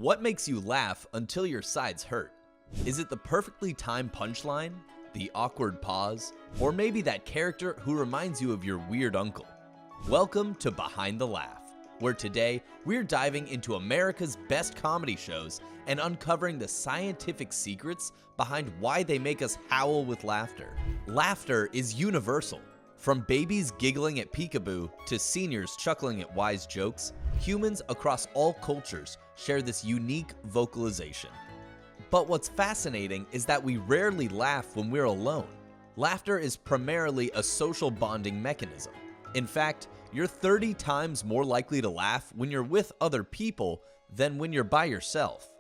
What makes you laugh until your sides hurt? Is it the perfectly timed punchline, the awkward pause, or maybe that character who reminds you of your weird uncle? Welcome to Behind the Laugh, where today we're diving into America's best comedy shows and uncovering the scientific secrets behind why they make us howl with laughter. Laughter is universal. From babies giggling at peekaboo to seniors chuckling at wise jokes, humans across all cultures share this unique vocalization. But what's fascinating is that we rarely laugh when we're alone. Laughter is primarily a social bonding mechanism. In fact, you're 30 times more likely to laugh when you're with other people than when you're by yourself.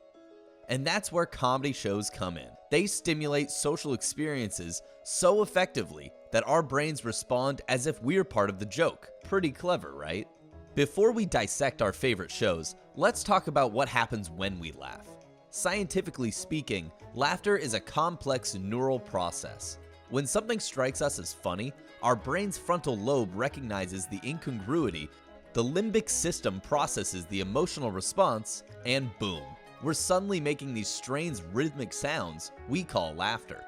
And that's where comedy shows come in. They stimulate social experiences so effectively that our brains respond as if we're part of the joke. Pretty clever, right? Before we dissect our favorite shows, let's talk about what happens when we laugh. Scientifically speaking, laughter is a complex neural process. When something strikes us as funny, our brain's frontal lobe recognizes the incongruity, the limbic system processes the emotional response, and boom, we're suddenly making these strange rhythmic sounds we call laughter.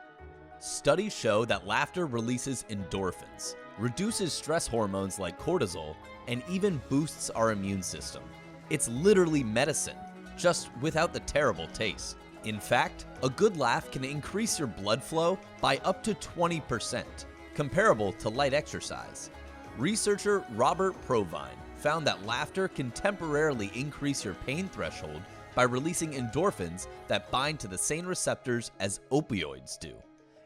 Studies show that laughter releases endorphins, reduces stress hormones like cortisol, and even boosts our immune system. It's literally medicine, just without the terrible taste. In fact, a good laugh can increase your blood flow by up to 20%, comparable to light exercise. Researcher Robert Provine found that laughter can temporarily increase your pain threshold by releasing endorphins that bind to the same receptors as opioids do.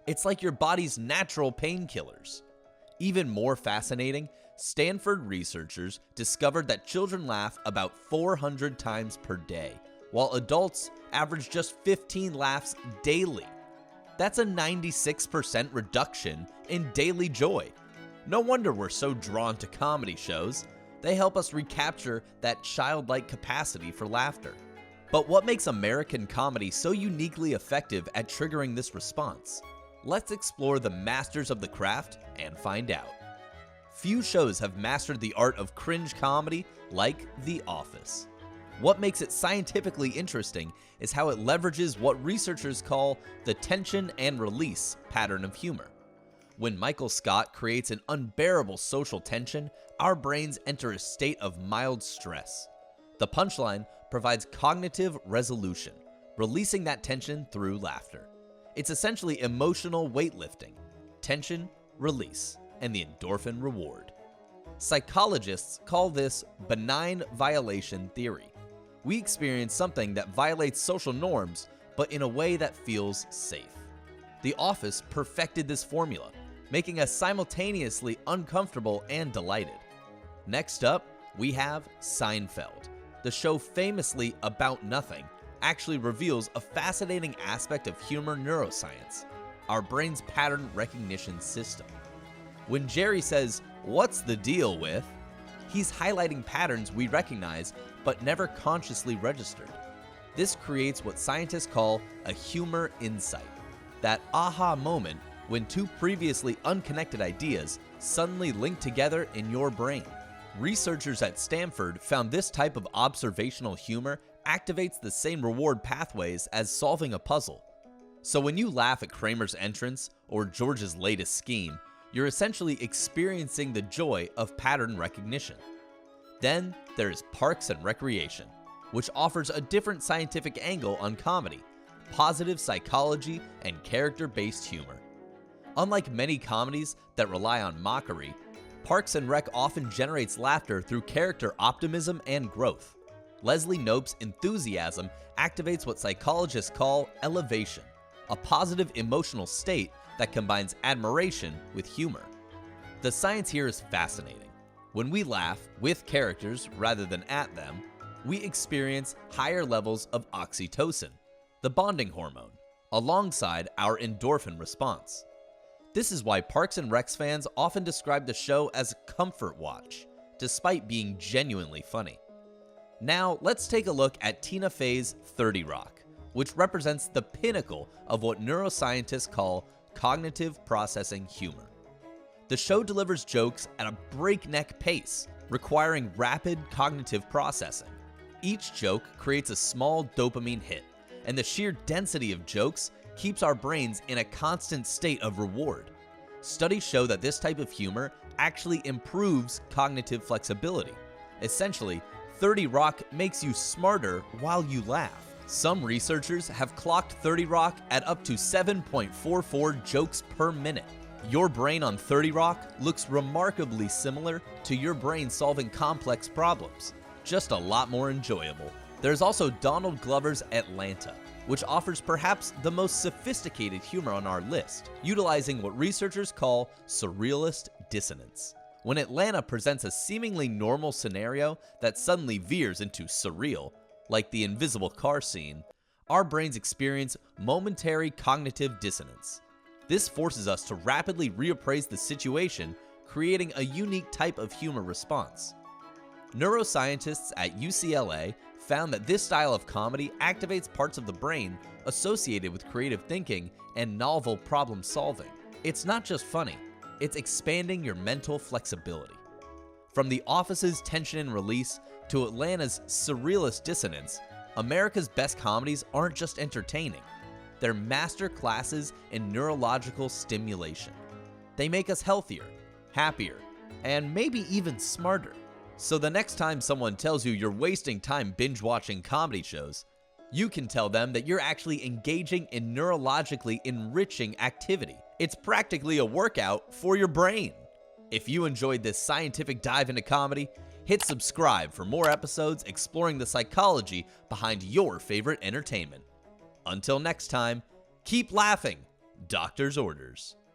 It's like your body's natural painkillers. Even more fascinating, Stanford researchers discovered that children laugh about 400 times per day, while adults average just 15 laughs daily. That's a 96% reduction in daily joy. No wonder we're so drawn to comedy shows. They help us recapture that childlike capacity for laughter. But what makes American comedy so uniquely effective at triggering this response? Let's explore the masters of the craft and find out. Few shows have mastered the art of cringe comedy like The Office. What makes it scientifically interesting is how it leverages what researchers call the tension and release pattern of humor. When Michael Scott creates an unbearable social tension, our brains enter a state of mild stress. The punchline provides cognitive resolution, releasing that tension through laughter. It's essentially emotional weightlifting: tension, release, and the endorphin reward. Psychologists call this benign violation theory. We experience something that violates social norms, but in a way that feels safe. The Office perfected this formula, making us simultaneously uncomfortable and delighted. Next up, we have Seinfeld. The show, famously about nothing, actually reveals a fascinating aspect of humor neuroscience: our brain's pattern recognition system. When Jerry says, "What's the deal with?" he's highlighting patterns we recognize but never consciously registered. This creates what scientists call a humor insight, that aha moment when two previously unconnected ideas suddenly link together in your brain. Researchers at Stanford found this type of observational humor activates the same reward pathways as solving a puzzle. So when you laugh at Kramer's entrance or George's latest scheme, you're essentially experiencing the joy of pattern recognition. Then there's Parks and Recreation, which offers a different scientific angle on comedy: positive psychology and character-based humor. Unlike many comedies that rely on mockery, Parks and Rec often generates laughter through character optimism and growth. Leslie Knope's enthusiasm activates what psychologists call elevation, a positive emotional state that combines admiration with humor. The science here is fascinating. When we laugh with characters rather than at them, we experience higher levels of oxytocin, the bonding hormone, alongside our endorphin response. This is why Parks and Rec fans often describe the show as a comfort watch, despite being genuinely funny. Now, let's take a look at Tina Fey's 30 Rock, which represents the pinnacle of what neuroscientists call cognitive processing humor. The show delivers jokes at a breakneck pace, requiring rapid cognitive processing. Each joke creates a small dopamine hit, and the sheer density of jokes keeps our brains in a constant state of reward. Studies show that this type of humor actually improves cognitive flexibility. Essentially, 30 Rock makes you smarter while you laugh. Some researchers have clocked 30 Rock at up to 7.44 jokes per minute. Your brain on 30 Rock looks remarkably similar to your brain solving complex problems, just a lot more enjoyable. There's also Donald Glover's Atlanta, which offers perhaps the most sophisticated humor on our list, utilizing what researchers call surrealist dissonance. When Atlanta presents a seemingly normal scenario that suddenly veers into surreal, like the invisible car scene, our brains experience momentary cognitive dissonance. This forces us to rapidly reappraise the situation, creating a unique type of humor response. Neuroscientists at UCLA found that this style of comedy activates parts of the brain associated with creative thinking and novel problem solving. It's not just funny, it's expanding your mental flexibility. From The Office's tension and release to Atlanta's surrealist dissonance, America's best comedies aren't just entertaining. They're master classes in neurological stimulation. They make us healthier, happier, and maybe even smarter. So the next time someone tells you you're wasting time binge-watching comedy shows, you can tell them that you're actually engaging in neurologically enriching activity. It's practically a workout for your brain. If you enjoyed this scientific dive into comedy, hit subscribe for more episodes exploring the psychology behind your favorite entertainment. Until next time, keep laughing. Doctor's orders.